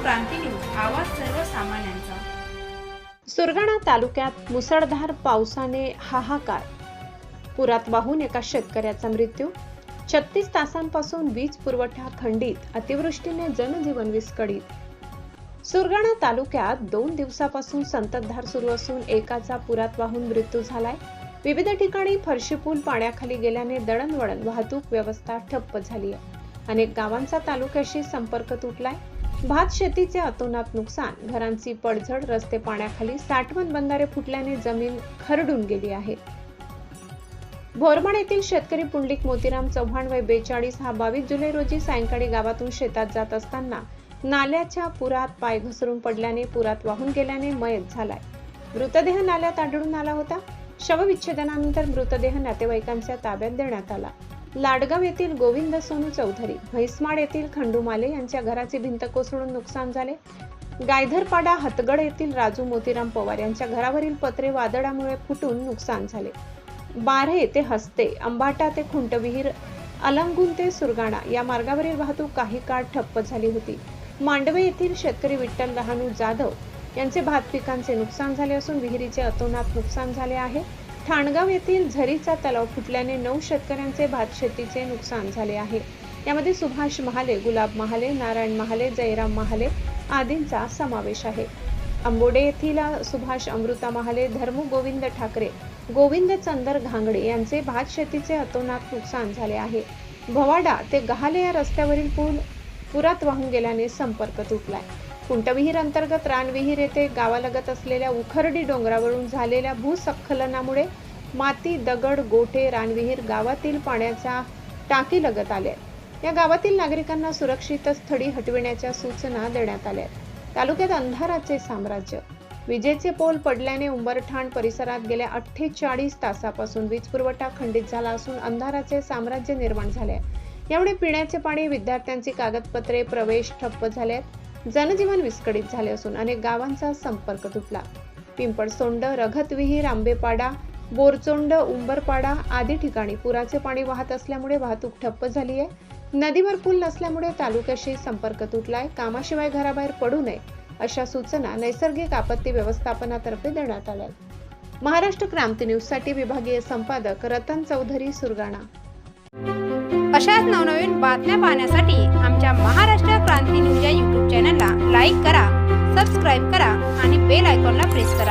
क्रांती news, आवाज सर्वसामान्यांचा। सुरगाणा तालुक्यात मुसळधार पावसाने हाहाकार, पुरात वाहून एका शेतकऱ्याचा मृत्यू, 36 तासांपासून वीज पुरवठा खंडित, अतिवृष्टीने जनजीवन विस्कळीत। सुरगाणा तालुक्यात 2 दिवसापासून संततधार सुरू असून एकाचा पुरात वाहून मृत्यू झालाय। विविध ठिकाणी फरशीपूल पाण्याखाली गेल्याने दळणवळण वाहतूक व्यवस्था ठप्प झाली आहे। अनेक गावांचा तालुक्याशी संपर्क तुटलाय। भात शेतीचे अतोनात नुकसान, घरांची पडझड, रस्ते पाण्याखाली, साठवण बंधारे फुटल्याने जमीन खरडून गेली आहे। भोरमड येथील शेतकरी पुंडलिक मोतीराम चव्हाण वय 42 हा 22 जुलै रोजी सायंकाळी गावातून शेतात जात असताना नाल्याच्या पुरात पाय घसरून पडल्याने पुरात वाहून गेल्याने मयत झालाय। मृतदेह नाल्यात आढळून आला होता। शवविच्छेदनानंतर मृतदेह नातेवाईकांच्या ताब्यात देण्यात आला। लाडगाव येथील गोविंद सोनू चौधरी, म्हैसमाड येथील खंडू माले यांच्या घराची भिंत कोसळून नुकसान झाले। गायधरपाडा हतगड येथील राजू मोतीराम पवार यांच्या घरावरील पत्रे वादळामुळे फुटून नुकसान झाले। बारे ते हस्ते, अंबाटा ते खुंटविहीर, अलंगून ते सुरगाणा या मार्गावरील वाहतूक काही काळ ठप्प झाली होती। मांडवे येथील शेतकरी विठ्ठल राहणू जाधव यांचे भात पिकांचे नुकसान झाले असून विहिरीचे अतोनात नुकसान झाले आहे। ठाणगाव येथील झरीचा तलाव फुटल्याने 9 शेतकऱ्यांचे भात शेतीचे नुकसान झाले आहे। यामध्ये सुभाष महाले, गुलाब महाले, नारायण महाले, जयराम महाले आदींचा समावेश आहे। अंबोडे येथील सुभाष अमृता महाले, धर्मू गोविंद ठाकरे, गोविंद चंदर घांगडे यांचे भात शेतीचे अतोनात नुकसान झाले आहे। भवाडा ते गहाले या रस्त्यावरील पूल पुरात वाहून गेल्याने संपर्क तुटलाय। कुंटविहीर अंतर्गत रानविहीर येथे गावालगत असलेल्या उखरडी डोंगरावरून झालेल्या भूस्खलनामुळे माती, दगड, गोठे, रानविहीर गावातील पाण्याच्या टाकी लगत आल्या। या गावातील नागरिकांना सुरक्षित स्थळी हटविण्याच्या सूचना देण्यात आल्या। तालुक्यात अंधाराचे साम्राज्य, विजेचे पोल पडल्याने उंबरठाण परिसरात गेल्या 48 तासापासून वीज पुरवठा खंडित झाला असून अंधाराचे साम्राज्य निर्माण झाले। यामुळे पिण्याचे पाणी, विद्यार्थ्यांची कागदपत्रे, प्रवेश ठप्प झाले। जनजीवन विस्कळीत झाले असून अनेक गावांचा संपर्क तुटला। पिंपळसोंड, रघतविहीर, आंबेपाडा, बोरचोंड, उंबरपाडा आदी ठिकाणी पुराचे पाणी वाहत असल्यामुळे वाहतूक ठप्प झाली आहे। नदीवर पूल नसल्यामुळे तालुक्याशी संपर्क तुटलाय। कामाशिवाय घराबाहेर पडू नये अशा सूचना नैसर्गिक आपत्ती व्यवस्थापनातर्फे देण्यात आल्या। महाराष्ट्र क्रांती न्यूज साठी विभागीय संपादक रतन चौधरी, सुरगाणा। अशाच नवनवीन बातम्या पाहण्यासाठी आमच्या महाराष्ट्र क्रांती न्यूज या YouTube चॅनलला लाईक करा, सबस्क्राईब करा आणि बेल आयकॉनला प्रेस करा।